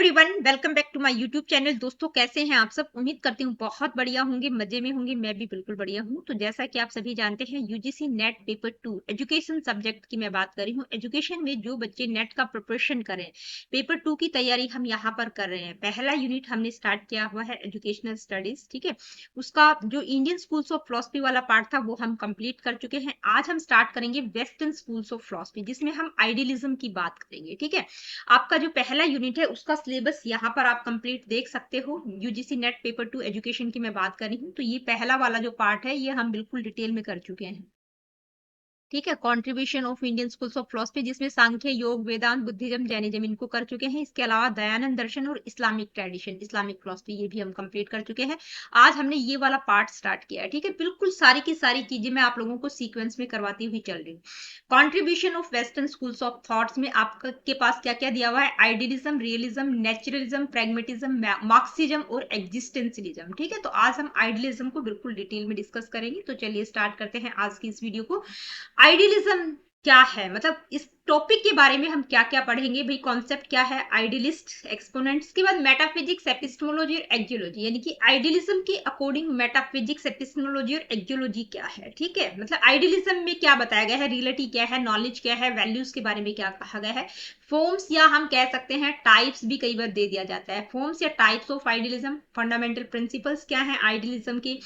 Everyone, welcome back to my YouTube channel. दोस्तों, कैसे हैं आप सब? उम्मीद करती हूँ बहुत बढ़िया होंगे, मजे में होंगे। मैं भी बिल्कुल बढ़िया हूँ। तो जैसा कि आप सभी जानते हैं, UGC net paper 2 education subject की मैं बात कर रही हूँ। एजुकेशन में जो बच्चे नेट का प्रिपरेशन करें, पेपर 2 की तैयारी हम यहाँ पर कर रहे हैं। पहला यूनिट हमने स्टार्ट किया हुआ है एजुकेशनल स्टडीज, ठीक है। उसका जो इंडियन स्कूल्स ऑफ फिलॉसफी वाला पार्ट था वो हम कंप्लीट कर चुके हैं। आज हम स्टार्ट करेंगे वेस्टर्न स्कूल्स ऑफ फिलॉसफी, जिसमें हम आइडियलिज्म की बात करेंगे, ठीक है। आपका जो पहला यूनिट है उसका सिलेबस यहाँ पर आप कंप्लीट देख सकते हो। यूजीसी नेट पेपर 2 एजुकेशन की मैं बात कर रही हूँ। तो ये पहला वाला जो पार्ट है ये हम बिल्कुल डिटेल में कर चुके हैं, ठीक है। Contribution of Indian schools of philosophy, जिसमें सांख्य, योग, वेदांत, बुद्धिज्म, जैनिज्म इनको कर चुके हैं। इसके अलावा दयानंद दर्शन और इस्लामिक ट्रेडिशन, इस्लामिक फिलॉसफी, ये भी हम कंप्लीट कर चुके हैं। आज हमने ये वाला पार्ट स्टार्ट किया है, ठीक है। बिल्कुल सारी की सारी चीजें मैं आप लोगों को सीक्वेंस में करवाती हुई चल रही हूँ। Contribution of western schools of thoughts में आपके पास क्या क्या दिया हुआ है? Idealism, realism, naturalism, pragmatism, Marxism और एग्जिस्टेंशियलिज्म, ठीक है। तो आज हम आइडियलिज्म को बिल्कुल डिटेल में डिस्कस करेंगे। तो चलिए स्टार्ट करते हैं आज की इस वीडियो को। आइडियलिज्म क्या है, मतलब इस टॉपिक के बारे में हम क्या क्या पढ़ेंगे भाई। कॉन्सेप्ट क्या है? आइडियलिस्ट, एक्सपोनेंट्स के बाद मेटाफिजिक्स, एपिस्टेमोलॉजी और एक्जियोलॉजी, यानी कि आइडियलिज्म के अकॉर्डिंग मेटाफिजिक्स, एपिस्टेमोलॉजी और एक्जियोलॉजी क्या है, ठीक है। मतलब आइडियलिज्म में क्या बताया गया है, रियलिटी क्या है, नॉलेज क्या है, वैल्यूज के बारे में क्या कहा गया है, फॉर्म्स या हम कह सकते हैं टाइप्स भी कई बार दे दिया जाता है। फॉर्म्स या types of idealism, fundamental principles क्या है आइडियलिज्म के।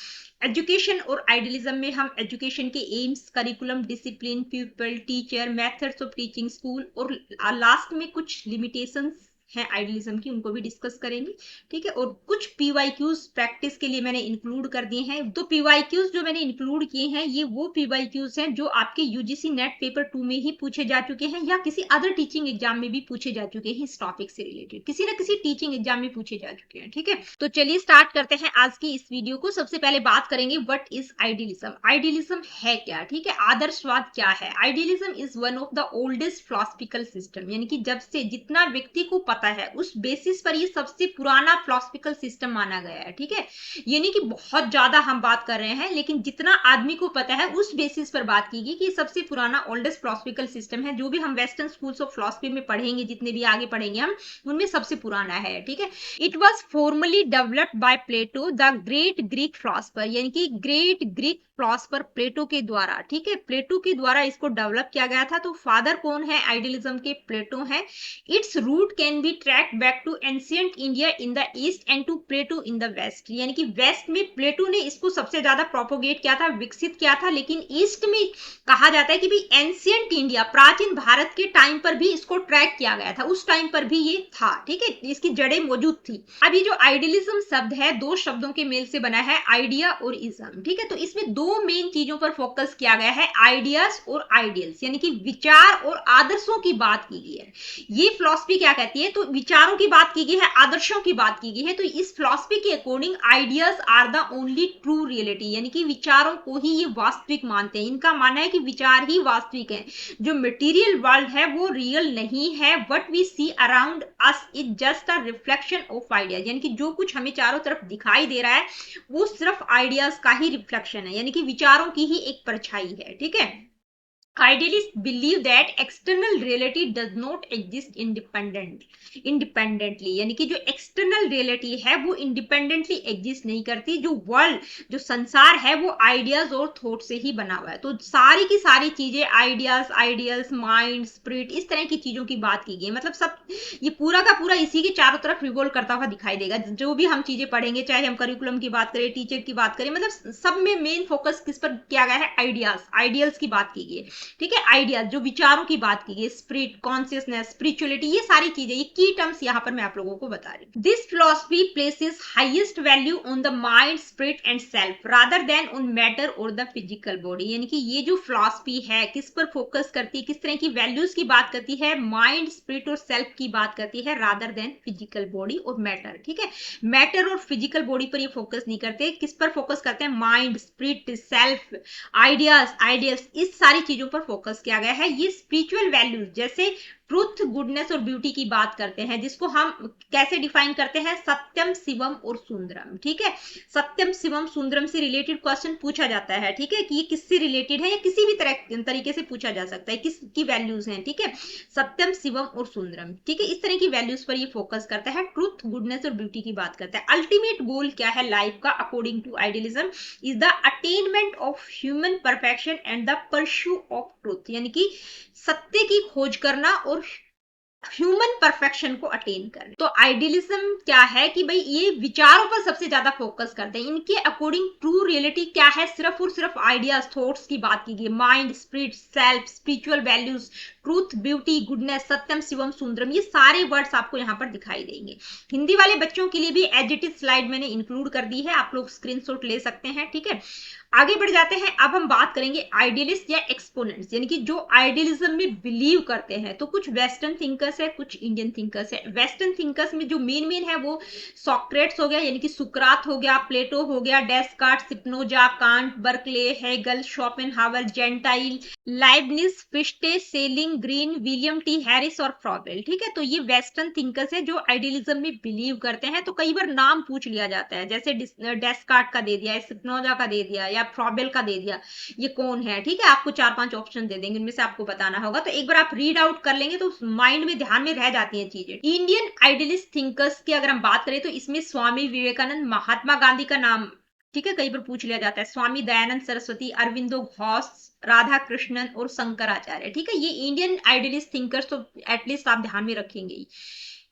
एजुकेशन और आइडियलिज्म में हम एजुकेशन के AIIMS, curriculum, discipline, people, teacher, methods of teaching, school और लास्ट में कुछ लिमिटेशंस हैं आइडियलिज्म की, उनको भी डिस्कस करेंगे, ठीक है। और कुछ पीवाईक्यूज प्रैक्टिस के लिए मैंने इंक्लूड कर दिए हैं। तो पीवाईक्यूज जो मैंने इंक्लूड किए हैं ये वो पीवाईक्यूज हैं जो आपके यूजीसी नेट पेपर 2 में ही पूछे जा चुके हैं या किसी अदर टीचिंग एग्जाम में भी पूछे जा चुके हैं। इस टॉपिक से रिलेटेड किसी ना किसी टीचिंग एग्जाम में पूछे जा चुके हैं, ठीक है। तो चलिए स्टार्ट करते हैं आज की इस वीडियो को। सबसे पहले बात करेंगे व्हाट इज आइडियलिज्म। आइडियलिज्म है क्या, ठीक है। आदर्शवाद क्या है? Idealism is one of the oldest philosophical system, यानी कि जब से जितना व्यक्ति को पता है उस बेसिस पर ये सबसे पुराना फिलोसफिकल सिस्टम माना गया है, ठीक है। यानी कि बहुत ज्यादा हम बात कर रहे हैं, लेकिन जितना आदमी को पता है उस बेसिस पर बात की गई कि सबसे पुराना ओल्डेस्ट फिलोसफिकल सिस्टम है। जो भी हम वेस्टर्न स्कूल्स ऑफ फिलोसफी में पढ़ेंगे, जितने भी आगे पढ़ेंगे हम, उनमें सबसे पुराना है, ठीक है। It was formally developed by Plato the great Greek philosopher, यानी कि ग्रेट ग्रीक फिलोसफर प्लेटो के द्वारा, ठीक है। प्लेटो के द्वारा इसको डेवलप किया गया था। तो फादर कौन है आइडियलिज्म के? प्लेटो है। Its root can be tracked back to ancient India in the east and to Plato in the west, यानी कि वेस्ट में प्लेटो ने इसको सबसे ज्यादा प्रोपोगेट किया था, विकसित किया था। लेकिन ईस्ट में कहा जाता है कि भाई एंशिएंट इंडिया, प्राचीन भारत के टाइम पर भी इसको ट्रैक किया गया था, उस टाइम पर भी ये था, ठीक है। इसकी जड़ें मौजूद थी। अब ये जो आइडियलिज्म शब्द है दो शब्दों के मेल से बना है, आइडिया और इज्म, ठीक है। तो इसमें दो मेन चीजों पर फोकस किया गया है, आइडियाज और आइडियल्स, यानी कि विचार और आदर्शों की बात की गई है। ये फिलॉसफी क्या कहती है? तो विचारों की बात की गई है, आदर्शों की बात की गई है। तो इस फिलॉसफी के according ideas are the only true reality, यानी कि विचारों को ही ये वास्तविक मानते हैं। इनका मानना है कि विचार ही वास्तविक है, जो मटेरियल वर्ल्ड है वो रियल नहीं है। What we see around us is just a reflection of ideas, यानी कि जो कुछ हमें चारों तरफ दिखाई दे रहा है वो सिर्फ आइडियाज का ही रिफ्लेक्शन है, यानी कि विचारों की ही एक परछाई है, ठीक है। Idealists believe that external reality does not exist independently, यानी कि जो एक्सटर्नल रियलिटी है वो इंडिपेंडेंटली एग्जिस्ट नहीं करती। जो वर्ल्ड, जो संसार है वो आइडियाज और थॉट से ही बना हुआ है। तो सारी की सारी चीजें आइडियाज, आइडियल्स, माइंड, स्पिरिट, इस तरह की चीजों की बात की गई। मतलब सब ये पूरा का पूरा इसी के चारों तरफ रिवॉल्व करता हुआ दिखाई देगा। जो भी हम चीजें पढ़ेंगे, चाहे हम करिकुलम की बात करें, टीचर की बात करें, मतलब सब में मेन फोकस किस पर किया गया है? आइडियाज, आइडियल्स की बात की गई है, ठीक है। आइडियाज, जो विचारों की बात की गई, स्पिरिट, कॉन्शियसनेस, स्पिरिचुअलिटी, ये सारी चीजें, ये की टर्म्स यहाँ पर मैं आप लोगों को बता रही हूँ। This philosophy places highest value on the mind, spirit and self rather than on matter और द फिजिकल बॉडी, यानी कि ये जो फिलॉसफी है किस पर फोकस करती है, किस तरह की वैल्यूज की बात करती है? माइंड, स्पिरिट और सेल्फ की बात करती है, रादर देन फिजिकल बॉडी और मैटर, ठीक है। मैटर और फिजिकल बॉडी पर ये फोकस नहीं करते। किस पर फोकस करते हैं? Mind, spirit, self, ideas, ideals, इस सारी चीजों पर फोकस किया गया है। ये स्पिरिचुअल वैल्यूज जैसे ट्रुथ, गुडनेस और ब्यूटी की बात करते हैं, जिसको हम कैसे डिफाइन करते हैं, सत्यम, शिवम और सुंदरम। ठीक है, सत्यम, शिवम, सुंदरम से रिलेटेड क्वेश्चन पूछा जाता है। ठीक है, कि ये किससे रिलेटेड है, या किसी भी तरह तरीके से पूछा जा सकता है, किसकी वैल्यूज हैं। ठीक है, सत्यम, शिवम और सुंदरम। ठीक है, इस तरह की वैल्यूज पर ये फोकस करता है, ट्रुथ, गुडनेस और ब्यूटी की बात करता है। अल्टीमेट गोल क्या है लाइफ का according to idealism, is the attainment of human perfection and the pursue of truth, यानी कि सत्य की खोज करना और ह्यूमन परफेक्शन को अटेन करने। तो आइडियलिज्म क्या है कि भाई ये विचारों पर सबसे ज्यादा फोकस करते हैं। इनके अकॉर्डिंग ट्रू रियलिटी क्या है, सिर्फ और सिर्फ आइडियाज, थॉट्स की बात की गई। Mind, spirit, self, spiritual values, truth, beauty, goodness, सत्यम, शिवम, सुंदरम, ये सारे वर्ड्स आपको यहाँ पर दिखाई देंगे। हिंदी वाले बच्चों के लिए भी एज इट इज स्लाइड मैंने इंक्लूड कर दी है, आप लोग स्क्रीनशॉट ले सकते हैं। ठीक है, आगे बढ़ जाते हैं। अब हम बात करेंगे आइडियलिस्ट या एक्सपोनेंट्स, यानी कि जो आइडियलिज्म में बिलीव करते हैं। तो कुछ वेस्टर्न थिंकर्स है, कुछ इंडियन थिंकर्स है। वेस्टर्न थिंकर्स में जो मेन है वो सोक्रेट्स हो गया, यानी कि सुकरात हो गया, प्लेटो हो गया, Descartes, Spinoza, Kant, Berkeley, Hegel, Schopenhauer, Gentile, Leibniz, Fichte, Schelling, Green, William T Harris और फ्रॉबेल। ठीक है, तो ये वेस्टर्न थिंकर्स है जो आइडियलिज्म में बिलीव करते हैं। तो कई बार नाम पूछ लिया जाता है, जैसे डेस्कार्ट का दे दिया, स्पिनोजा का दे दिया, या फ्रॉबेल का दे दिया, ये कौन है। ठीक है, आपको 4-5 ऑप्शन दे देंगे, इनमें से आपको बताना होगा। तो एक बार आप रीड आउट कर लेंगे तो माइंड में, ध्यान में रह जाती हैं चीजें। इंडियन आइडियलिस्ट थिंकर्स की अगर हम बात करें तो इसमें स्वामी विवेकानंद, महात्मा गांधी का नाम, ठीक है, कई बार पूछ लिया जाता है, स्वामी दयानंद सरस्वती, अरविंदो घोष, राधा कृष्णन और शंकराचार्य। ठीक है, ये इंडियन आइडियलिस्ट थिंकर्स तो एटलीस्ट आप ध्यान में रखेंगे ही।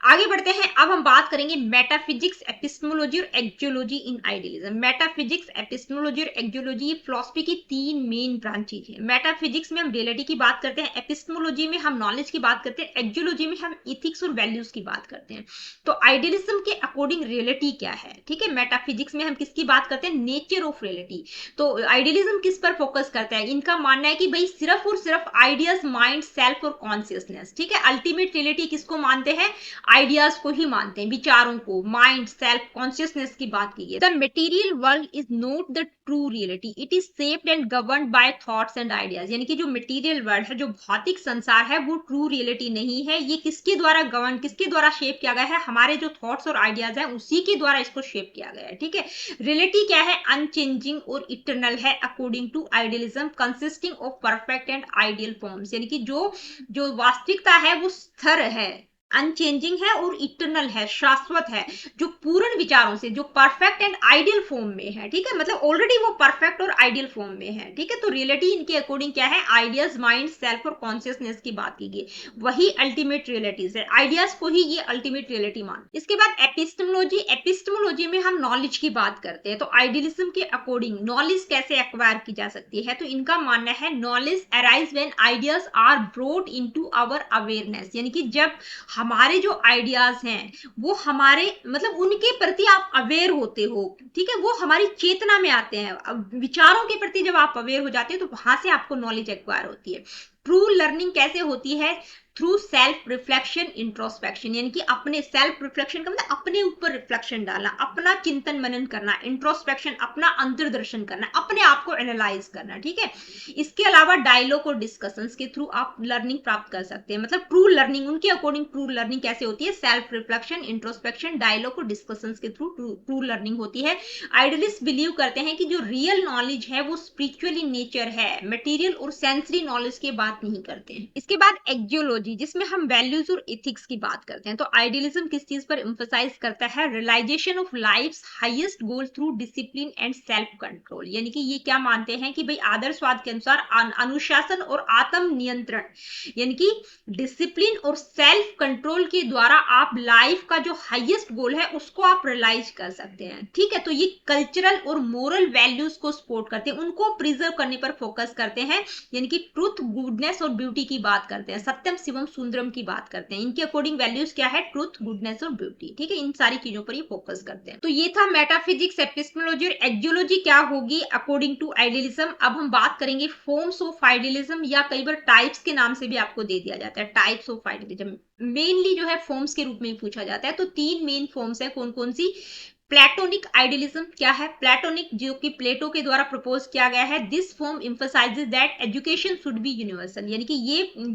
आगे बढ़ते हैं। अब हम बात करेंगे मेटाफिजिक्स, एपिस्टेमोलॉजी और एक्जियोलॉजी इन आइडियलिज्म। मेटाफिजिक्स, एपिस्टेमोलॉजी और एक्जियोलॉजी फिलॉसफी की 3 मेन ब्रांचेज है। मेटाफिजिक्स में हम रियलिटी की बात करते हैं, एपिस्टेमोलॉजी में हम नॉलेज की बात करते हैं, एक्जियोलॉजी में हम इथिक्स और वैल्यूज की बात करते हैं। तो आइडियलिज्म के अकॉर्डिंग रियलिटी क्या है। ठीक है, मेटाफिजिक्स में हम किसकी बात करते हैं, नेचर ऑफ रियलिटी। तो आइडियलिज्म किस पर फोकस करता है, इनका मानना है कि भाई सिर्फ और सिर्फ आइडियाज, माइंड, सेल्फ और कॉन्शियसनेस। ठीक है, अल्टीमेट रियलिटी किसको मानते हैं, आइडियाज को ही मानते हैं, विचारों को, माइंड, सेल्फ, कॉन्शियसनेस की बात की है। The material world is not the true reality, it is shaped and governed bye thoughts and ideas, यानी कि जो मटेरियल वर्ल्ड है, जो भौतिक संसार है, वो ट्रू रियलिटी नहीं है। ये किसके द्वारा गवर्न, किसके द्वारा शेप किया गया है, हमारे जो थॉट्स और आइडियाज है उसी के द्वारा इसको शेप किया गया है। ठीक है, रियलिटी क्या है, अनचेंजिंग और इटरनल है according to idealism, consisting of perfect and ideal forms, यानी कि जो जो वास्तविकता है वो स्थिर है, अनचेंजिंग है और इटरनल है, शाश्वत है, जो पूर्ण विचारों से, जो परफेक्ट एंड आइडियल फॉर्म में है। ठीक है, मतलब ऑलरेडी वो परफेक्ट और आइडियल फॉर्म में है। ठीक है, तो रियलिटी इनके अकॉर्डिंग क्या है, आइडियाज, माइंड, सेल्फ और कॉन्शियसनेस की बात की गई, वही अल्टीमेट रियलिटीज है। आइडियाज को ही ये अल्टीमेट रियलिटी मान। इसके बाद एपिस्टेमोलॉजी, एपिस्टेमोलॉजी में हम नॉलेज की बात करते हैं। तो आइडियलिज्म के अकॉर्डिंग नॉलेज कैसे एक्वायर की जा सकती है, तो इनका मानना है knowledge arise when ideas are brought into our awareness, यानी कि जब हमारे जो आइडियाज हैं वो हमारे, मतलब उनके प्रति आप अवेयर होते हो। ठीक है, वो हमारी चेतना में आते हैं। अब विचारों के प्रति जब आप अवेयर हो जाते हो तो वहां से आपको नॉलेज एक्वायर होती है। ट्रू लर्निंग कैसे होती है, थ्रू सेल्फ रिफ्लेक्शन, इंट्रोस्पेक्शन, यानी कि अपने सेल्फ रिफ्लेक्शन का मतलब अपने ऊपर रिफ्लेक्शन डालना, अपना चिंतन मनन करना, इंट्रोस्पेक्शन अपना अंतर्दर्शन करना, अपने आप को एनालाइज करना। ठीक है, इसके अलावा डायलॉग और डिस्कशंस के थ्रू आप लर्निंग प्राप्त कर सकते हैं। मतलब ट्रू लर्निंग, उनके अकॉर्डिंग ट्रू लर्निंग कैसे होती है, सेल्फ रिफ्लेक्शन, इंट्रोस्पेक्शन, डायलॉग और डिस्कशंस के थ्रू ट्रू लर्निंग होती है। आइडियलिस्ट बिलीव करते हैं कि जो रियल नॉलेज है वो स्पिरिचुअल इन नेचर है, मटेरियल और सेंसरी नॉलेज की बात नहीं करते हैं। इसके बाद एक्जियोलॉजी, जिसमें हम वैल्यूज और इथिक्स की बात करते हैं। तो आइडियलिज्म किस चीज पर एम्फसाइज करता है, realization of life's highest goal through discipline and self control, यानी कि ये क्या मानते हैं कि भाई आदर्शवाद के अनुसार अनुशासन और आत्म नियंत्रण, यानी कि डिसिप्लिन और सेल्फ कंट्रोल के द्वारा आप लाइफ का जो हाईएस्ट गोल है उसको आप रियलाइज कर सकते हैं। ठीक है, तो ये कल्चरल और मोरल वैल्यूज को सपोर्ट करते हैं, उनको प्रिजर्व करने पर फोकस करते हैं, यानी कि ट्रुथ, गुडनेस और ब्यूटी की बात करते हैं, सत्यम, शिवम, सुंदरम की बात करते हैं। इनके अकॉर्डिंग वैल्यूज क्या है, ट्रुथ, गुडनेस और ब्यूटी। ठीक है, इन सारी चीजों पर ये फोकस करते हैं। तो ये था मेटाफिजिक्स, एपिस्टेमोलॉजी और एक्जियोलॉजी क्या होगी अकॉर्डिंग टू आइडियलिज्म। अब हम बात करेंगे फॉर्म्स ऑफ आइडियलिज्म, या कई बार टाइप्स के नाम से भी आपको दे दिया जाता है, टाइप्स ऑफ आइडियलिज्म। मेनली जो है फॉर्म्स के रूप में पूछा जाता है। तो 3 मेन फॉर्म्स है, कौन कौन सी, प्लेटोनिक आइडियलिज्म क्या है? प्लेटोनिक, जो कि प्लेटो के द्वारा प्रपोज किया गया है, this form emphasises that education should be universal, यानी कि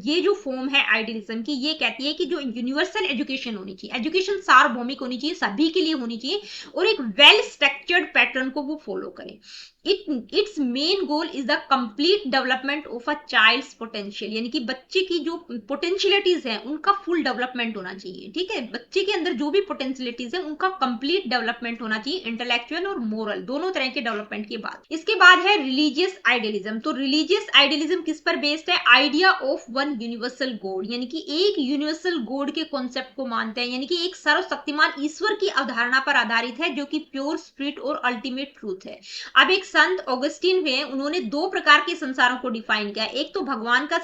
ये जो फॉर्म है आइडियलिज्म की, ये कहती है कि जो यूनिवर्सल एजुकेशन होनी चाहिए, एजुकेशन सार्वभौमिक होनी चाहिए, सभी के लिए होनी चाहिए, और एक वेल स्ट्रक्चर्ड पैटर्न को वो फॉलो करें। Its main goal is the complete development of a child's potential, यानी कि बच्चे की जो पोटेंशियलिटीज है उनका फुल डेवलपमेंट होना चाहिए। ठीक है, बच्चे के अंदर जो भी पोटेंशियलिटीज है उनका कंप्लीट डेवलपमेंट होना चाहिए, इंटेलेक्चुअल और मोरल दोनों तरह के डेवलपमेंट के बाद। इसके बाद है रिलीजियस आइडियलिज्म। तो रिलीजियस आइडियलिज्म किस पर बेस्ड है? Idea of one universal God, यानी कि एक यूनिवर्सल गॉड के कॉन्सेप्ट को मानते हैं, यानी कि एक सर्वशक्तिमान ईश्वर की अवधारणा पर आधारित है, जो कि प्योर स्पिरिट और अल्टीमेट ट्रूथ है। अब एक संत ऑगस्टीन हुए, उन्होंने दो प्रकार के संसारों को डिफाइन किया। एक तो भगवान का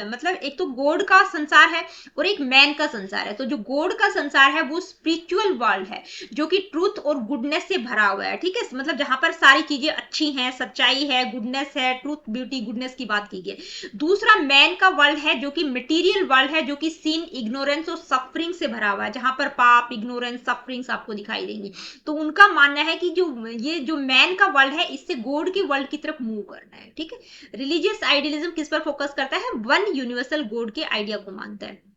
मतलब एक तो गॉड का संसार है, और एक मैन का संसार है। तो जो गॉड का संसार है वो स्पिरिचुअल वर्ल्ड है, जो कि ट्रूथ और गुडनेस से भरा हुआ है। ठीक है, मतलब जहां पर सारी चीजें अच्छी हैं, सच्चाई है, गुडनेस है, ट्रूथ, ब्यूटी, गुडनेस की बात की गई। दूसरा मैन का वर्ल्ड है, जो कि मटेरियल वर्ल्ड है, जो कि सिन, इग्नोरेंस और सफरिंग से भरा हुआ है, जहां पर पाप, इग्नोरेंस, सफरिंग्स आपको दिखाई देंगी। तो उनका मानना है कि जो मैन का वर्ल्ड है, इससे गॉड के वर्ल्ड की तरफ मूव करना है। ठीक है, रिलीजियस आइडियलिज्म किस पर फोकस करता है? वन यूनिवर्सल गॉड के आइडिया को मानता है।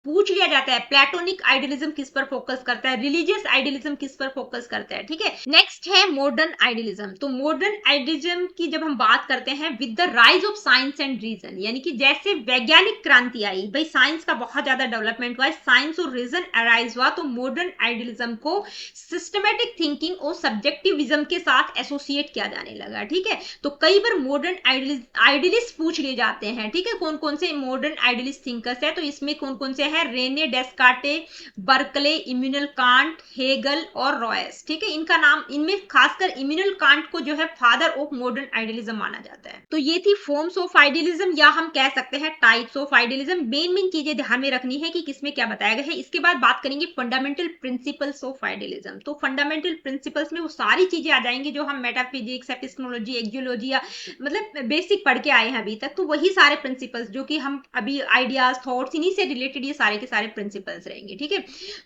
पूछ लिया जाता है प्लेटोनिक आइडियलिज्म किस पर फोकस करता है, रिलीजियस आइडियलिज्म किस पर फोकस करता है। ठीक है, नेक्स्ट है मॉडर्न आइडियलिज्म। तो मॉडर्न आइडियलिज्म की जब हम बात करते हैं, with the rise of science and reason, यानी कि जैसे वैज्ञानिक क्रांति आई, भाई साइंस का बहुत ज्यादा डेवलपमेंट हुआ, साइंस और रीजन अराइज हुआ, तो मॉडर्न आइडियलिज्म को सिस्टमेटिक थिंकिंग और सब्जेक्टिविज्म के साथ एसोसिएट किया जाने लगा। ठीक है, तो कई बार मॉडर्न आइडियलिस्ट पूछ लिए जाते हैं। ठीक है, कौन कौन से मॉडर्न आइडियलिस्ट थिंकर्स है? तो इसमें कौन कौन से है? René Descartes, Berkeley, Immanuel Kant, Hegel और रॉयस। ठीक है, इनका नाम, इनमें खासकर इम्यूनल कांट को जो है फादर ऑफ मॉडर्न आइडियलिज्म माना जाता है। तो ये थी फॉर्म्स ऑफ आइडियलिज्म, या हम कह सकते हैं टाइप्स ऑफ आइडियलिज्म। मेन चीजें ध्यान में रखनी है कि किसमें क्या बताया गया है। इसके बाद बात करेंगे फंडामेंटल प्रिंसिपल्स ऑफ आइडियलिज्म। तो फंडामेंटल प्रिंसिपल्स में वो सारी चीजें आ जाएंगी जो हम मेटाफिजिक्स, एपिस्टेमोलॉजी, एक्जियोलॉजी या मतलब बेसिक पढ़ के आए हैं अभी तक। तो वही सारे प्रिंसिपल्स जो कि हम अभी आइडियाज, थॉट्स, इन्हीं से रिलेटेड ये सारे के सारे प्रिंसिपल्स रहेंगे। ठीक है,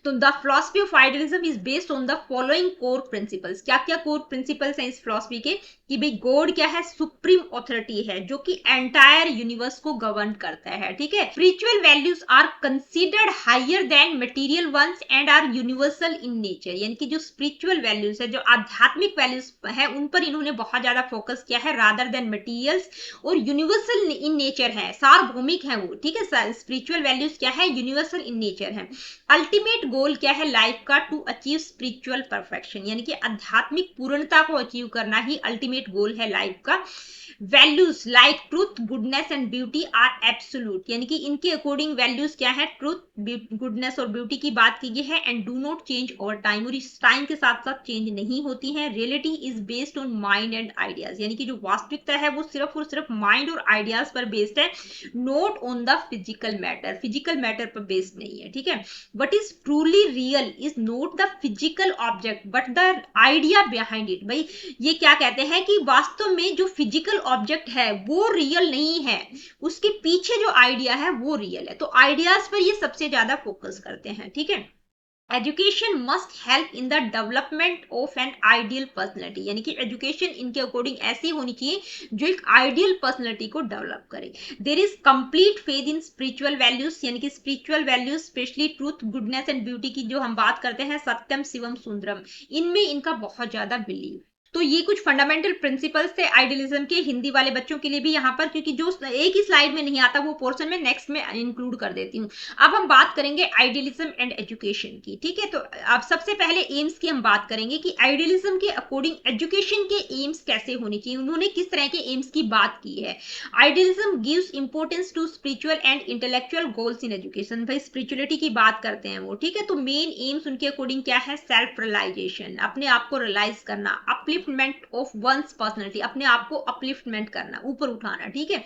तो the philosophy of idealism is based on the following core principles. क्या क्या कोर प्रिंसिपल्स हैं इस फिलॉसफी के? कि भाई गॉड क्या है? सुप्रीम ऑथोरिटी है, जो कि एंटायर यूनिवर्स को गवर्न करता है। ठीक है, spiritual values are considered higher than material ones and are universal in nature, यानी कि जो स्पिरिचुअल वैल्यूज है, जो आध्यात्मिक वैल्यूज है, उन पर इन्होंने बहुत ज्यादा फोकस किया है रादर देन मटेरियल्स, और यूनिवर्सल इन नेचर है, सार्वभौमिक है वो। ठीक है, स्पिरिचुअल वैल्यूज क्या है? यूनिवर्सल इन नेचर है। अल्टीमेट गोल क्या है लाइफ का? टू अचीव स्पिरिचुअल परफेक्शन, यानी कि आध्यात्मिक पूर्णता को अचीव करना ही अल्टीमेट गोल है लाइफ का। Values like truth, goodness and beauty are absolute, यानी कि इनके अकॉर्डिंग वैल्यूज क्या है? ट्रूथ, गुडनेस और ब्यूटी की बात की गई है, and do not change over time, और इस टाइम के साथ साथ चेंज नहीं होती है। Reality is based on mind and ideas, यानी कि जो वास्तविकता है वो सिर्फ और सिर्फ माइंड और आइडियाज पर बेस्ड है, not on the physical matter, physical matter पर बेस्ड नहीं है। ठीक है, what is truly real is not the physical object but the idea behind it। भाई ये क्या कहते हैं कि वास्तव में जो फिजिकल ऑब्जेक्ट है वो रियल नहीं है, उसके पीछे जो आइडिया है वो रियल है। तो आइडियाज पर ये सबसे ज्यादा फोकस करते हैं। ठीक है, education must help in the development of an ideal personality, यानी कि एजुकेशन इनके अकॉर्डिंग ऐसी होनी चाहिए जो एक आइडियल पर्सनैलिटी को डेवलप करे। There is complete faith in spiritual values, यानी कि spiritual values specially truth, goodness and beauty की जो हम बात करते हैं, सत्यम, शिवम, सुंदरम, इनमें इनका बहुत ज्यादा बिलीव। तो ये कुछ फंडामेंटल प्रिंसिपल्स थे आइडियलिज्म के, हिंदी वाले बच्चों के लिए भी यहाँ पर, क्योंकि जो एक ही स्लाइड में नहीं आता वो पोर्शन में नेक्स्ट में इंक्लूड कर देती हूँ। अब हम बात करेंगे आइडियलिज्म एंड एजुकेशन की। ठीक है, तो अब सबसे पहले एम्स की हम बात करेंगे कि आइडियलिज्म के अकॉर्डिंग एजुकेशन के एम्स कैसे होने चाहिए, उन्होंने किस तरह के एम्स की बात की है। Idealism gives importance to spiritual and intellectual goals in education, भाई स्पिरिचुअलिटी की बात करते हैं वो। ठीक है, तो मेन एम्स उनके अकॉर्डिंग क्या है? सेल्फ रियलाइजेशन, अपने आप को रियलाइज करना, uplift upliftment of one's personality, अपने आप को अपलिफ्टमेंट करना, ऊपर उठाना, ठीक है।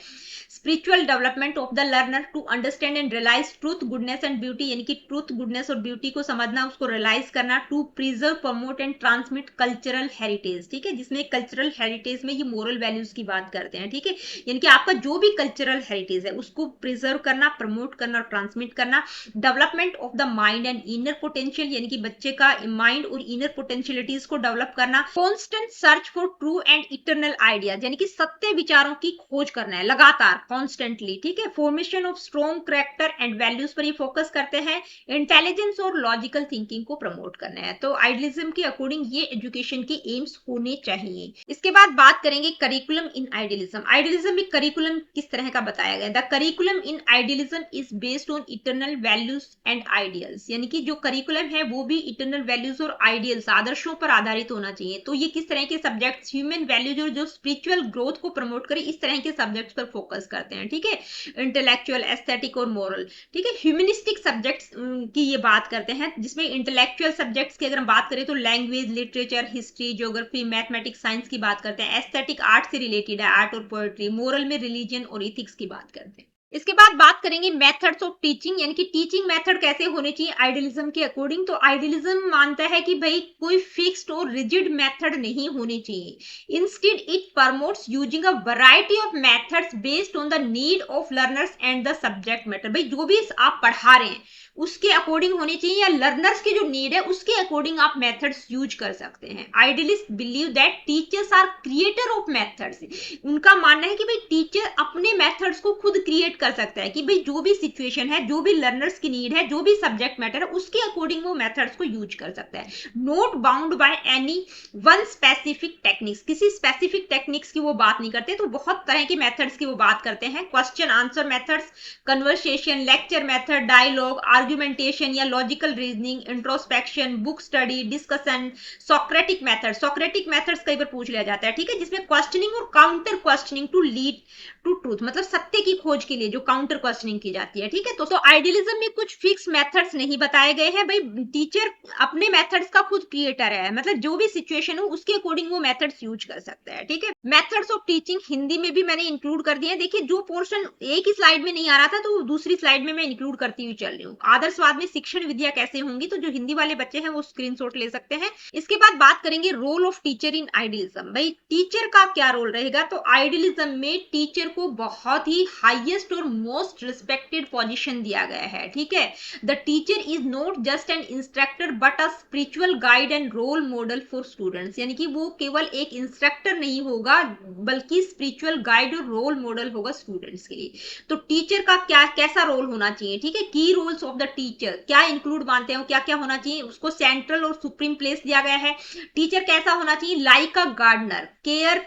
Spiritual development of the learner to understand and realize truth, goodness and beauty, यानी कि ट्रूथ, गुडनेस और ब्यूटी को समझना, उसको रियलाइज करना। To preserve, promote and transmit cultural heritage, ठीक है, जिसमें कल्चरल हेरिटेज में ये मोरल वैल्यूज की बात करते हैं, ठीक है, यानी कि आपका जो भी कल्चरल हेरिटेज है उसको प्रिजर्व करना, प्रमोट करना और ट्रांसमिट करना। Development of the mind and inner potential, यानी कि बच्चे का माइंड और इनर पोटेंशियलिटीज को डेवलप करना। Constant search for true and eternal ideas, यानी कि सत्य विचारों की खोज करना है लगातार, कॉन्स्टेंटली, ठीक है। Formation of strong character and values पर ये फोकस करते हैं। इंटेलिजेंस और लॉजिकल थिंकिंग को प्रमोट करना है। तो आइडियलिज्म के अकॉर्डिंग ये एजुकेशन के एम्स होने चाहिए। इसके बाद बात करेंगे करिकुलम इन आइडियलिज्म। आइडियलिज्म में करिकुलम किस तरह का बताया गया है। The curriculum in idealism is based on eternal values and ideals, यानी कि जो करिकुलम है वो भी इटरनल वैल्यूज और आइडियल्स, आदर्शों पर आधारित होना चाहिए। तो ये किस तरह के सब्जेक्ट्स, ह्यूमन वैल्यूज और जो स्पिरिचुअल ग्रोथ को प्रमोट करे, इस तरह के सब्जेक्ट्स पर फोकस करते हैं, ठीक है। इंटेलेक्चुअल, एस्थेटिक और मोरल, ठीक है। ह्यूमनिस्टिक सब्जेक्ट्स की ये बात करते हैं, जिसमें इंटेलेक्चुअल सब्जेक्ट्स की अगर हम बात करें तो language, literature, history, geography, mathematics, science की बात करते हैं। एस्थेटिक आर्ट से रिलेटेड है, आर्ट और पोएट्री। मोरल में रिलीजन और इथिक्स की बात करते हैं। इसके बाद बात करेंगे मेथड्स ऑफ टीचिंग, यानी कि टीचिंग मेथड कैसे होने चाहिए आइडियलिज्म के अकॉर्डिंग। तो आइडियलिज्म मानता है कि भाई कोई फिक्स्ड और रिजिड मेथड नहीं होने चाहिए। Instead it promotes using a variety of methods based on the need of learners and the subject matter. भाई जो भी आप पढ़ा रहे हैं उसके अकॉर्डिंग होनी चाहिए, या लर्नर्स के जो नीड है उसके अकॉर्डिंग आप मेथड्स यूज कर सकते हैं। Idealist believe that teachers are creator of methods. उनका मानना है कि भाई टीचर अपने मेथड्स को खुद क्रिएट कर सकता है, कि भाई जो भी सिचुएशन है, जो भी लर्नर्स की नीड है, जो भी सब्जेक्ट मैटर है, उसके अकॉर्डिंग वो मेथड्स को यूज कर सकता है। Not bound by any one specific techniques, किसी स्पेसिफिक टेक्निक्स की वो बात नहीं करते, तो बहुत तरह के मेथड्स की वो बात करते हैं। Question answer methods, conversation, lecture method, dialogue, argumentation या logical reasoning, introspection, book study, discussion, Socratic method. Socratic methods कई बार पूछ लिया जाता है, ठीक है, जिसमें क्वेश्चनिंग और counter questioning to lead to truth, मतलब सत्य की खोज के लिए जो काउंटर क्वेश्चनिंग की जाती है, ठीक है। तो आइडियलिज्म में कुछ फिक्स मेथड्स नहीं बताए गए हैं। भाई टीचर अपने मेथड्स का खुद क्रिएटर है, मतलब जो भी सिचुएशन हो उसके अकॉर्डिंग वो मेथड्स यूज कर सकता है, ठीक है। मेथड्स ऑफ टीचिंग हिंदी में भी मैंने इंक्लूड कर दिए हैं। देखिए जो पोर्शन एक ही स्लाइड में नहीं आ रहा था तो दूसरी स्लाइड में मैं इंक्लूड करती हुई चल रही हूँ। आदर्शवाद में शिक्षण विद्या कैसे होंगी, तो जो हिंदी वाले बच्चे हैं वो स्क्रीनशॉट ले सकते हैं। इसके बाद बात करेंगे role of teacher in idealism. भाई टीचर का क्या रोल रहेगा, तो आइडियलिज्म में टीचर को बहुत ही हाईएस्ट और मोस्ट रिस्पेक्टेड पोजीशन दिया गया है, ठीक है। The teacher is not just an instructor but a spiritual guide and role model for students, यानी कि वो केवल एक इंस्ट्रक्टर नहीं होगा बल्कि स्पिरिचुअल गाइड और रोल मॉडल होगा स्टूडेंट्स के लिए। तो टीचर का क्या कैसा रोल होना चाहिए, ठीक है। की रोल्स ऑफ द टीचर क्या इंक्लूड मानते हैं, क्या क्या होना चाहिए, उसको सेंट्रल और सुप्रीम प्लेस दिया गया है। टीचर कैसा होना चाहिए, like a gardener care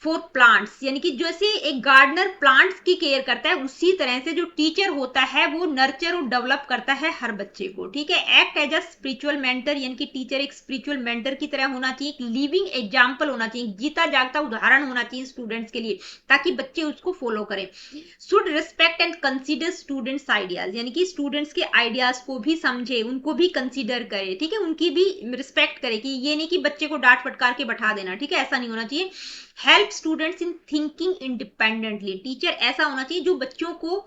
for plants, यानी कि जैसे एक गार्डनर प्लांट्स की केयर करता है उसी तरह से जो टीचर होता है वो नर्चर और डेवलप करता है हर बच्चे को, ठीक है। Act as a spiritual mentor, यानी कि टीचर एक स्पिरिचुअल मेंटर की तरह होना चाहिए, एक लिविंग एग्जाम्पल होना चाहिए, जीता जागता उदाहरण होना चाहिए स्टूडेंट्स के लिए ताकि बच्चे उसको फॉलो करें। Should respect and consider students ideas, यानी कि स्टूडेंट्स के आइडियाज को भी समझे, उनको भी कंसीडर करे, ठीक है, उनकी भी रिस्पेक्ट करे, कि ये नहीं कि बच्चे को डांट फटकार के बैठा देना, ठीक है, ऐसा नहीं होना चाहिए। Help students in thinking independently, teacher ऐसा होना चाहिए जो बच्चों को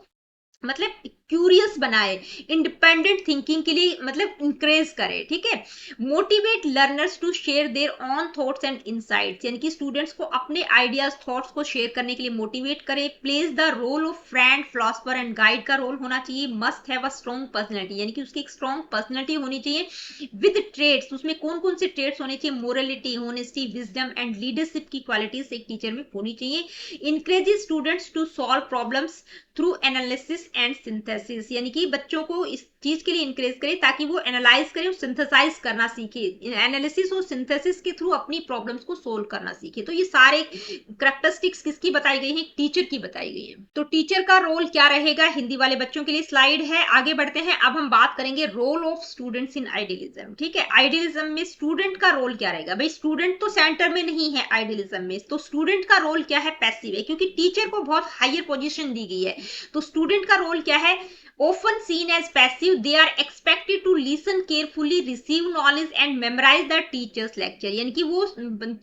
मतलब क्यूरियस बनाए, इंडिपेंडेंट थिंकिंग के लिए मतलब इंकरेज करे, ठीक है। Motivate learners to share their own thoughts and insights, यानी कि स्टूडेंट्स को अपने आइडियाज थॉट्स को शेयर करने के लिए मोटिवेट करे। Plays the role of friend, philosopher and guide का रोल होना चाहिए। Must have a strong personality, यानी कि उसकी एक स्ट्रॉन्ग पर्सनैलिटी होनी चाहिए विद ट्रेड्स, उसमें कौन कौन से ट्रेड्स होने चाहिए, morality, honesty, wisdom and leadership की क्वालिटीज एक टीचर में होनी चाहिए। Encourages students to solve problems through analysis and synthesis, यानी कि बच्चों को इस चीज के लिए इंकरेज करें ताकि वो एनालाइज करें और सिंथेसाइज करना सीखे, एनालिसिस और सिंथेसिस के थ्रू अपनी प्रॉब्लम्स को सोल्व करना सीखे। तो ये सारे कैरेक्टरिस्टिक्स किसकी बताई गई है, टीचर की बताई गई है। तो टीचर का रोल क्या रहेगा हिंदी वाले बच्चों के लिए स्लाइड है, आगे बढ़ते हैं। अब हम बात करेंगे role of students in idealism, ठीक है। आइडियलिज्म में स्टूडेंट का रोल क्या रहेगा, भाई स्टूडेंट तो सेंटर में नहीं है आइडियलिज्म में, तो स्टूडेंट का रोल क्या है, पैसिव है, क्योंकि टीचर को बहुत हायर पोजीशन दी गई है। तो स्टूडेंट का रोल क्या है, often seen as passive, they are expected to listen carefully, receive knowledge and memorize the teacher's lecture। यानी कि वो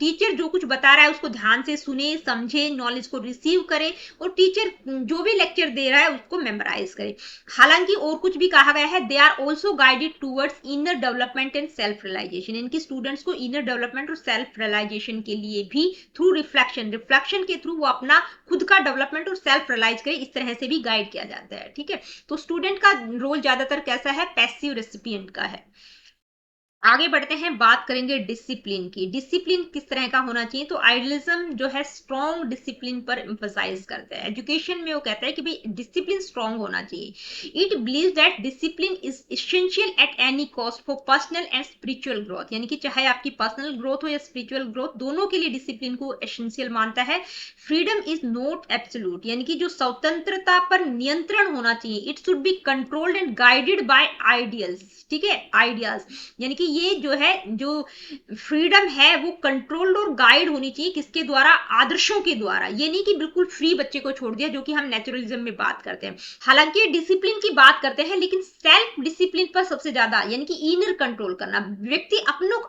टीचर जो कुछ बता रहा है उसको ध्यान से सुने, समझे, नॉलेज को रिसीव करे और टीचर जो भी लेक्चर दे रहा है उसको मेमोराइज करे। हालांकि और कुछ भी कहा गया है, they are also guided towards inner development and self realization. इनकी स्टूडेंट्स को इनर डेवलपमेंट और सेल्फ रियलाइजेशन के लिए भी थ्रू रिफ्लेक्शन के थ्रू वो अपना खुद का डेवलपमेंट और सेल्फ रियलाइज करे, इस तरह से भी गाइड किया जाता है। ठीक है, तो स्टूडेंट का रोल ज्यादातर कैसा है, पैसिव रेसिपिएंट का है। आगे बढ़ते हैं, बात करेंगे डिसिप्लिन की। डिसिप्लिन किस तरह का होना चाहिए, तो आइडियलिज्म जो है स्ट्रॉन्ग डिसिप्लिन पर एम्फसाइज करता है। एजुकेशन में वो कहता है कि भाई डिसिप्लिन स्ट्रॉन्ग होना चाहिए। It believe that discipline is essential at any cost for personal and spiritual growth. यानी कि चाहे आपकी पर्सनल ग्रोथ हो या स्पिरिचुअल ग्रोथ, दोनों के लिए डिसिप्लिन को एसेंशियल मानता है। फ्रीडम इज नॉट एब्सोल्यूट, यानी कि जो स्वतंत्रता पर नियंत्रण होना चाहिए, it should be controlled and guided by ideals. ठीक है, आइडियाज, यानी कि ये जो है, जो फ्रीडम है वो कंट्रोल्ड और गाइड होनी चाहिए, किसके द्वारा, आदर्शों के द्वारा। ये नहीं कि बिल्कुल फ्री बच्चे को छोड़ दिया, जो कि हम नेचुरलिज्म में बात करते हैं। हालांकि डिसिप्लिन की बात करते हैं, लेकिन सेल्फ डिसिप्लिन पर सबसे ज्यादा, यानी कि इनर कंट्रोल करना, व्यक्ति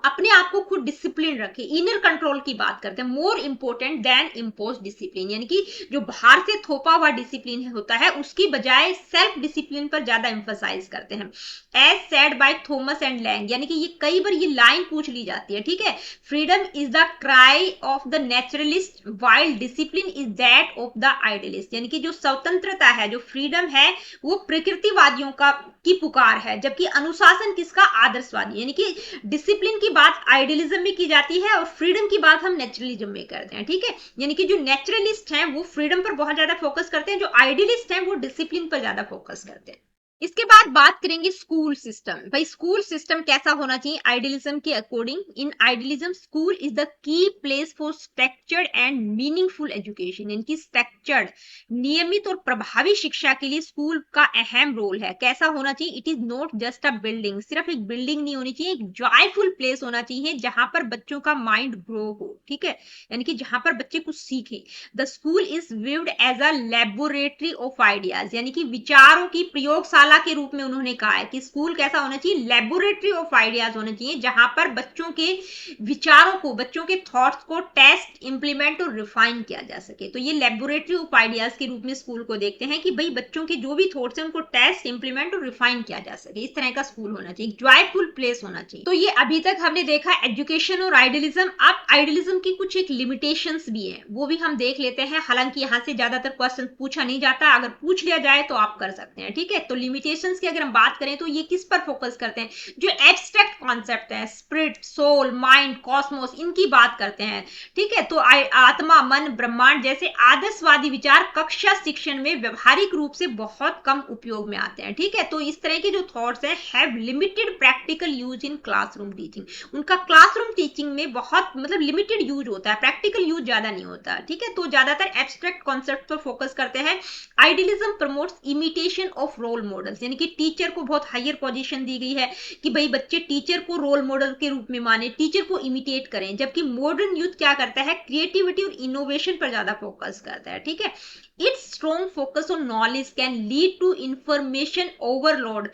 अपने आप को खुद डिसिप्लिन रखे, इनर कंट्रोल की बात करते हैं, more important than impose discipline. यानी कि जो बाहर से थोपा हुआ डिसिप्लिन होता है उसकी बजाय सेल्फ डिसिप्लिन पर ज्यादा एम्फसाइज करते हैं। As said by Thomas and Lang, यानी कि ये कई बार ये लाइन पूछ ली जाती है। ठीक है, freedom is the cry of the naturalist while discipline is that of the idealist. यानी कि जो स्वतंत्रता है, जो फ्रीडम है, वो प्रकृतिवादियों की पुकार है, जबकि अनुशासन किसका, आदर्शवादी। यानी कि डिसिप्लिन की बात आइडियलिज्म में की जाती है और फ्रीडम की बात हम नेचुरलिज्म में करते हैं। ठीक है, यानी कि जो नेचुरलिस्ट हैं वो फ्रीडम पर बहुत ज्यादा फोकस करते हैं, जो आइडियलिस्ट हैं वो डिसिप्लिन पर ज्यादा फोकस करते हैं। इसके बाद बात करेंगे स्कूल सिस्टम। भाई स्कूल सिस्टम कैसा होना चाहिए आइडियलिज्म के according. In idealism school is the key place for structured and meaningful education. इनकी स्ट्रक्चर्ड, नियमित और प्रभावी शिक्षा के लिए स्कूल का अहम रोल है। कैसा होना चाहिए, it is not just a building, सिर्फ एक बिल्डिंग नहीं होनी चाहिए, एक जॉयफुल प्लेस होना चाहिए जहां पर बच्चों का माइंड ग्रो हो। ठीक है, यानी कि जहां पर बच्चे कुछ सीखे। The school is viewed as a laboratory of ideas, यानी कि विचारों की प्रयोगशाला के रूप में उन्होंने कहा है कि स्कूल कैसा होना चाहिए, लेबोरेटरी ऑफ आइडियाज होना चाहिए, जहां पर बच्चों के विचारों को, बच्चों के थॉट्स को टेस्ट, इंप्लीमेंट और रिफाइन किया जा सके। तो ये लेबोरेटरी ऑफ आइडियाज के रूप में स्कूल को देखते हैं कि भाई बच्चों के जो भी थॉट्स हैं उनको टेस्ट, इंप्लीमेंट और रिफाइन किया जा सके। इस तरह का स्कूल होना चाहिए, जॉयफुल प्लेस होना चाहिए। तो ये अभी तक हमने देखा एजुकेशन और आइडियलिज्म। अब आइडियलिज्म की कुछ एक लिमिटेशंस भी है, वो भी हम देख लेते हैं। हालांकि यहाँ से ज्यादातर क्वेश्चन पूछा नहीं जाता, अगर पूछ लिया जाए तो आप कर सकते हैं। ठीक है, तो लिमिटेशंस की अगर हम बात करें तो ये किस पर फोकस करते हैं, जो एब्स्ट्रैक्ट कॉन्सेप्ट है, स्पिरिट, सोल, माइंड, कॉस्मोस, इनकी बात करते हैं। ठीक है, तो आत्मा, मन, ब्रह्मांड जैसे आदर्शवादी विचार कक्षा शिक्षण में व्यवहारिक रूप से बहुत कम उपयोग में आते हैं। ठीक है, तो इस तरह के जो थॉट्स हैं have limited practical use in classroom teaching. उनका क्लासरूम टीचिंग में बहुत लिमिटेड यूज होता है, प्रैक्टिकल यूज ज्यादा नहीं होता। ठीक है, तो ज्यादातर एब्स्ट्रैक्ट कॉन्सेप्ट पर फोकस करते हैं। Idealism promotes imitation of role models, यानी कि टीचर को बहुत हायर पोजीशन दी गई है कि भाई बच्चे टीचर को रोल मॉडल के रूप में माने, टीचर को इमिटेट करें। जबकि मॉडर्न यूथ क्या करता है, क्रिएटिविटी और इनोवेशन पर ज्यादा फोकस करता है। ठीक है, its strong focus on knowledge can lead to information overload,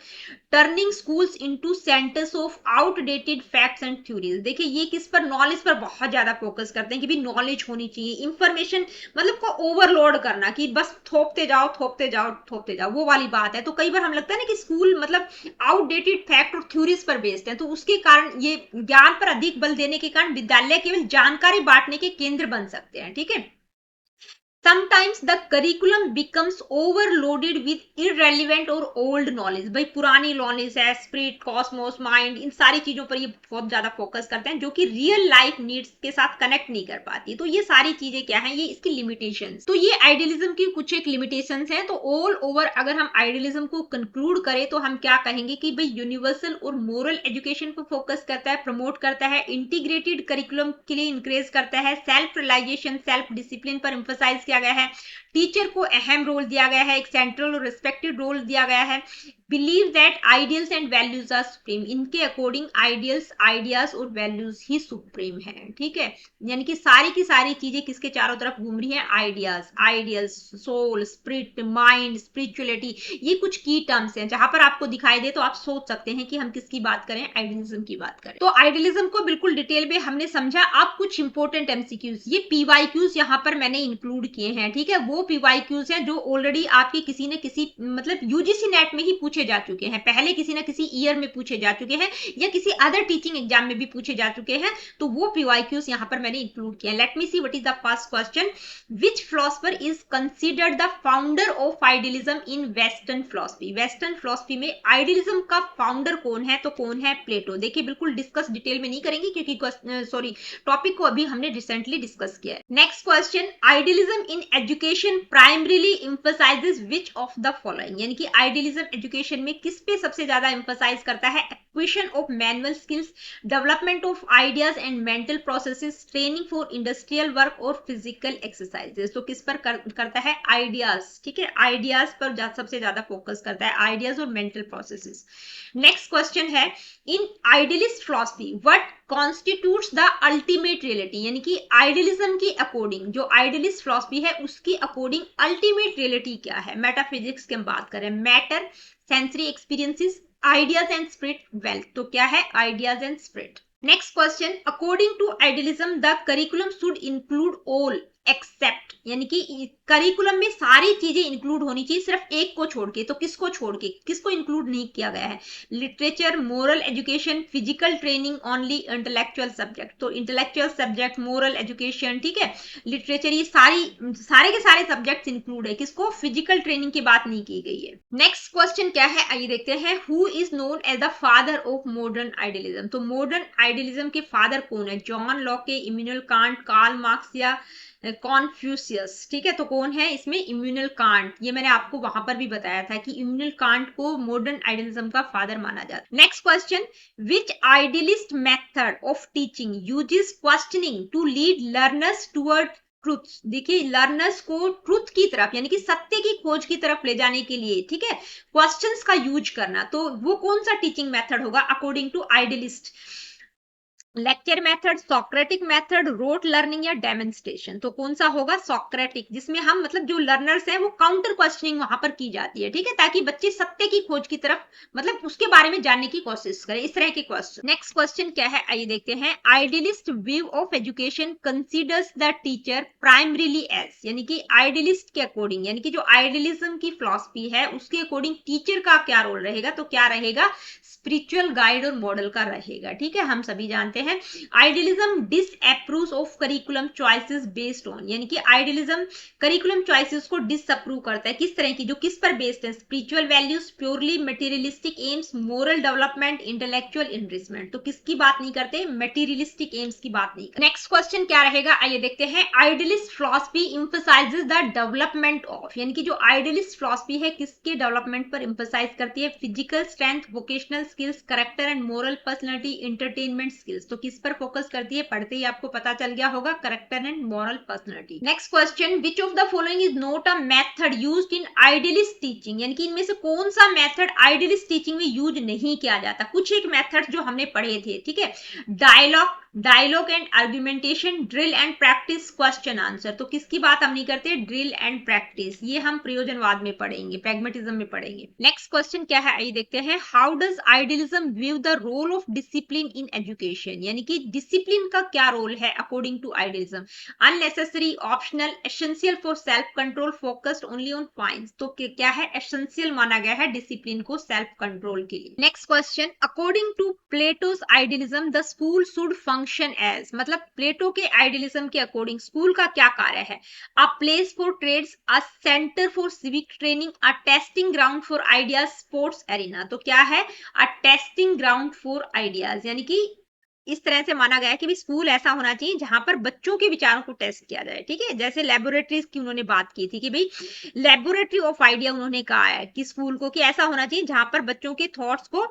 turning schools into centers of outdated facts and theories। देखिए ये किस पर, नॉलेज पर बहुत ज्यादा फोकस करते हैं कि भी नॉलेज होनी चाहिए, इंफॉर्मेशन को ओवरलोड करना, कि बस थोपते जाओ थोपते जाओ थोपते जाओ, वो वाली बात है। तो कई बार हम लगता है ना कि स्कूल आउटडेटेड फैक्ट और थ्योरीज पर बेस्ड है, तो उसके कारण ये ज्ञान पर अधिक बल देने के कारण विद्यालय केवल जानकारी बांटने के केंद्र बन सकते हैं। ठीक है, sometimes the curriculum becomes overloaded with irrelevant और old knowledge। भाई पुरानी नॉलेज है, स्पिरिट, कॉस्मोस, माइंड, इन सारी चीजों पर ये बहुत ज्यादा फोकस करते हैं, जो कि रियल लाइफ नीड्स के साथ कनेक्ट नहीं कर पाती। तो ये सारी चीजें क्या है, ये इसकी लिमिटेशंस। तो ये आइडियलिज्म की कुछ एक लिमिटेशंस हैं। तो ऑल ओवर अगर हम आइडियलिज्म को कंक्लूड करें तो हम क्या कहेंगे कि भाई यूनिवर्सल और मोरल एजुकेशन पर फोकस करता है, प्रमोट करता है, इंटीग्रेटेड करिकुलम के लिए इंकरेज करता है, सेल्फ रियलाइजेशन, सेल्फ डिसिप्लिन पर एम्फसाइज किया गया है, टीचर को अहम रोल दिया गया है, एक सेंट्रल और रिस्पेक्टेड रोल दिया गया है, believe that ideals and values are supreme, इनके अकॉर्डिंग आइडियल्स, आइडियाज और वैल्यूज ही सुप्रीम है, ठीक है। यानी कि सारी की सारी चीजें किसके चारों तरफ घूम रही है, ideas, ideals, soul, spirit, mind, spirituality, ये कुछ की टर्म्स हैं। जहां पर आपको दिखाई दे तो आप सोच सकते हैं कि हम किसकी बात करें, आइडियलिज्म की बात करें। तो आइडियलिज्म को बिल्कुल डिटेल में हमने समझा। अब कुछ इंपॉर्टेंट एमसीक्यूज, ये पीवाईक्यूज यहाँ पर मैंने इंक्लूड किए हैं, ठीक है। वो पीवाईक्यूज हैं जो ऑलरेडी आपकी किसी न किसी मतलब यूजीसी नेट में ही पूछे जा चुके हैं, पहले किसी न किसी ईयर में पूछे जा चुके हैं या किसी अदर टीचिंग एग्जाम में भी पूछे जा चुके हैं। तो वो पीवाईक्यूज यहाँ पर मैंने इंक्लूड किया। Let me see what is the first question, which philosopher is considered the founder of idealism in western philosophy. Western philosophy में आइडियलिज्म का फाउंडर कौन है, तो कौन है, प्लेटो। देखिए बिल्कुल डिस्कस डिटेल में नहीं करेंगे क्योंकि सॉरी टॉपिक को अभी हमने रिसेंटली डिस्कस किया है। Next question, idealism in education primarily emphasises which of the following, यानी कि आइडियलिज्म एजुकेशन में किस पे सबसे ज्यादा एम्फसाइज करता है, acquisition of manual skills, development of ideas and mental processes, training for industrial work और फिजिकल एक्सरसाइजेस। तो किस पर करता है, आइडियाज, ठीक है, आइडियाज पर सबसे ज्यादा फोकस करता है, आइडियाज और मेंटल प्रोसेसेस। नेक्स्ट क्वेश्चन है, in idealist philosophy what constitutes the ultimate reality, यानी कि आइडियलिज्म की अकॉर्डिंग, जो आइडियलिस्ट फिलॉसफी है उसकी अकॉर्डिंग अल्टीमेट रियलिटी क्या है। मेटाफिजिक्स की हम बात करें, matter, sensory experiences, ideas and spirit, wealth. तो क्या है, ideas and spirit. Next question, according to idealism the curriculum should include all except, यानी कि करिकुलम में सारी चीजें इंक्लूड होनी चाहिए सिर्फ एक को छोड़ के। तो किसको छोड़ के, किसको इंक्लूड नहीं किया गया है, literature, moral education, physical training, only intellectual subject. तो इंटेलेक्चुअल सब्जेक्ट, मोरल एजुकेशन, ठीक है, लिटरेचर, ये सारे के सारे सब्जेक्ट्स इंक्लूड है, किसको, फिजिकल ट्रेनिंग की बात नहीं की गई है। नेक्स्ट क्वेश्चन क्या है, आइए देखते हैं, who is known as the father of modern idealism. तो मॉडर्न आइडियलिज्म के फादर कौन है, John Locke, Immanuel Kant, Karl Marx या कॉन्फ्यूशियस, ठीक है। तो कौन है इसमें, इमैनुअल कांट। ये मैंने आपको वहां पर भी बताया था कि इमैनुअल कांट को मॉडर्न आइडियलिज्म का फादर माना जाता है। Next question, which idealist method of teaching uses questioning to lead learners toward truth. देखिए लर्नर्स को ट्रुथ की तरफ यानी कि सत्य की खोज की तरफ ले जाने के लिए, ठीक है, क्वेश्चंस का यूज करना। तो वो कौन सा टीचिंग मेथड होगा according to idealist, lecture method, Socratic method, rote learning या डेमोन्स्ट्रेशन। तो कौन सा होगा, सॉक्रेटिक, जिसमें हम मतलब जो लर्नर्स हैं वो काउंटर क्वेश्चनिंग वहां पर की जाती है, ठीक है, ताकि बच्चे सत्य की खोज की तरफ मतलब उसके बारे में जानने की कोशिश करें, इस तरह के क्वेश्चन। नेक्स्ट क्वेश्चन क्या है, आइए देखते हैं, idealist view of education considers the teacher primarily as, यानी कि आइडियलिस्ट के अकॉर्डिंग, यानी कि जो आइडियलिज्म की फिलॉसफी है उसके अकॉर्डिंग टीचर का क्या रोल रहेगा, तो क्या रहेगा, स्पिरिचुअल गाइड और मॉडल का रहेगा, ठीक है। हम सभी जानते हैं idealism disapproves of curriculum choices based on, यानी कि आइडियलिज्म करिकुलम चॉइसेस को डिसअप्रूव करता है, किस तरह की, जो किस पर बेस्ड है, spiritual values, purely materialistic AIIMS, moral development, intellectual enrichment. तो किसकी बात नहीं करते, मटेरियलिस्टिक एम्स की बात नहीं करते। नेक्स्ट क्वेश्चन क्या रहेगा, आइए देखते हैं, idealist philosophy emphasises the development of, यानी कि जो आइडियलिस्ट फिलॉसफी है किसके डेवलपमेंट पर एम्फसाइज करती है, physical strength, vocational skills, character and moral personality, entertainment skills. तो किस पर फोकस करती है, पढ़ते ही आपको पता चल गया होगा, character and moral personality. Next question, which of the following is not a method used in idealist teaching, यानी कि इनमें से कौन सा मेथड आइडियलिस्ट टीचिंग में यूज नहीं किया जाता। कुछ एक मेथड जो हमने पढ़े थे, ठीक है, dialogue and argumentation, drill and practice, question answer. तो किसकी बात हम नहीं करते, ड्रिल एंड प्रैक्टिस, ये हम प्रयोजनवाद में पढ़ेंगे, प्रैग्मेटिज्म में पढ़ेंगे। नेक्स्ट क्वेश्चन क्या है, आइए देखते हैं, how does idealism view the role of discipline in education, यानी कि डिसिप्लिन का क्या रोल है according to idealism, unnecessary, optional, essential for self control, focused only on points. तो क्या है, एसेंशियल माना गया है डिसिप्लिन को सेल्फ कंट्रोल के लिए। Next question, according to Plato's idealism the school should function as, मतलब प्लेटो के आइडियलिज्म के अकॉर्डिंग स्कूल का क्या कार्य है, a place for trades, a centre for civic training, a testing ground for ideas, sports arena. तो क्या है, a testing ground for ideas, यानी कि इस तरह से माना गया है कि भी स्कूल ऐसा होना चाहिए जहां पर बच्चों के विचारों को टेस्ट किया जाए, ठीक है। जैसे लेबोरेटरीज की उन्होंने बात की थी कि भाई लेबोरेटरी ऑफ आइडिया, उन्होंने कहा है कि स्कूल को कि ऐसा होना चाहिए जहां पर बच्चों के थॉट्स को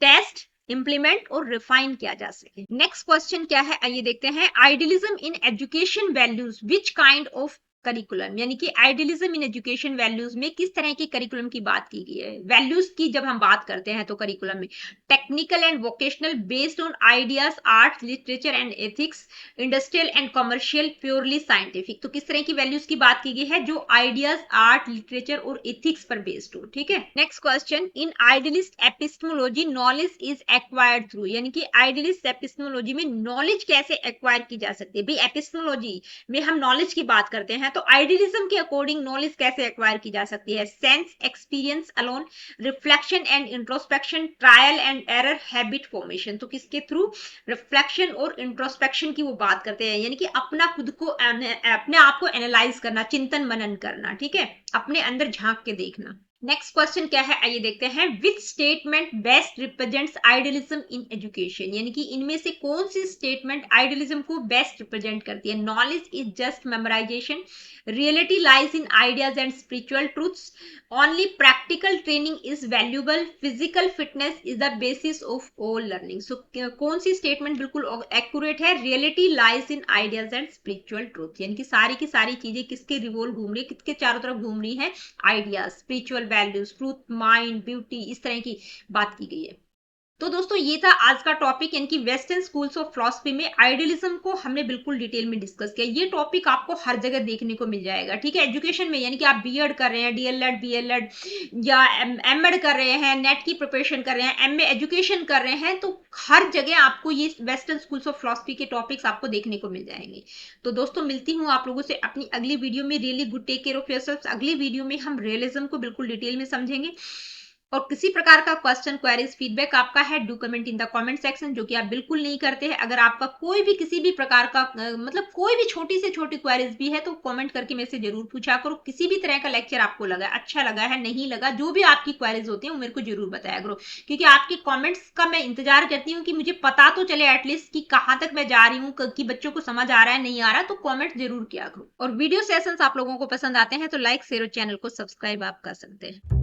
टेस्ट, इंप्लीमेंट और रिफाइन किया जा सके। नेक्स्ट क्वेश्चन क्या है, आइए देखते हैं, idealism in education values, which kind of curriculum, यानी कि आइडियलिज्म इन एजुकेशन वैल्यूज में किस तरह की करिकुलम की बात की गई है। वैल्यूज की जब हम बात करते हैं तो करिकुलम में technical and vocational, based on ideas, art, literature and ethics, industrial and commercial, purely scientific. तो किस तरह की वैल्यूज की बात की गई है, जो आइडियाज, आर्ट, लिटरेचर और एथिक्स पर बेस्ड हो। ठीक है, next question, in idealist epistemology knowledge is acquired through, यानी कि आइडियलिस्ट एपिस्टेमोलॉजी में नॉलेज कैसे एक्वायर की जा सकती है। भाई एपिस्टेमोलॉजी में हम नॉलेज की बात करते हैं, तो आइडियलिज्म के अकॉर्डिंग नॉलेज कैसे एक्वायर की जा सकती है। Sense, experience alone, reflection and introspection, trial and error, habit formation. तो किसके थ्रू, रिफ्लेक्शन और इंट्रोस्पेक्शन की वो बात करते हैं, यानी कि अपना खुद को अपने आप को एनालाइज करना, चिंतन मनन करना। ठीक है, अपने अंदर झांक के देखना। नेक्स्ट क्वेश्चन क्या है, आइए देखते हैं। Which statement best represents idealism in education, यानी कि इनमें से कौन सी स्टेटमेंट आइडियलिज्म को बेस्ट रिप्रेजेंट करती है। Knowledge is just memorisation, reality lies in ideas and spiritual truths, only practical training is valuable, physical fitness is the basis of all learning. So कौन सी स्टेटमेंट बिल्कुल एक्यूरेट है, reality lies in ideas and spiritual truth, यानी कि सारी की सारी चीजें किसके रिवॉल्व घूम रही है, किसके चारों तरफ घूम रही है, ideas, spiritual values, truth, mind, beauty, इस तरह की बात की गई है। तो दोस्तों ये था आज का टॉपिक, यानी कि वेस्टर्न स्कूल्स ऑफ फिलॉसफी में आइडियलिज्म को हमने बिल्कुल डिटेल में डिस्कस किया। ये टॉपिक आपको हर जगह देखने को मिल जाएगा। ठीक है, एजुकेशन में, यानी कि आप बीएड कर रहे हैं, डीएलएड, बीएलएड या एमएड कर रहे हैं, नेट की प्रिपरेशन कर रहे हैं, एमए एजुकेशन कर रहे हैं, तो हर जगह आपको ये वेस्टर्न स्कूल्स ऑफ फिलॉसफी के टॉपिक्स आपको देखने को मिल जाएंगे। तो दोस्तों मिलती हूँ आप लोगों से अपनी अगली वीडियो में। Really good, take care of yourself. अगली वीडियो में हम रियलिज्म को बिल्कुल डिटेल में समझेंगे। और किसी प्रकार का क्वेश्चन, क्वेरीज, फीडबैक आपका है, do comment in the comment section, जो कि आप बिल्कुल नहीं करते हैं। अगर आपका कोई भी किसी भी प्रकार का मतलब कोई भी छोटी से छोटी क्वेरीज भी है तो कमेंट करके मेरे से जरूर पूछा करो। किसी भी तरह का लेक्चर आपको लगा, अच्छा लगा है, नहीं लगा, जो भी आपकी क्वेरीज होती है वो मेरे को जरूर बताया करो, क्योंकि आपके कमेंट्स का मैं इंतजार करती हूँ कि मुझे पता तो चले एटलीस्ट कि कहाँ तक मैं जा रही हूँ, कि बच्चों को समझ आ रहा है, नहीं आ रहा। तो कमेंट जरूर किया करो। और वीडियो सेशंस आप लोगों को पसंद आते हैं तो लाइक, शेयर और चैनल को सब्सक्राइब आप कर सकते हैं।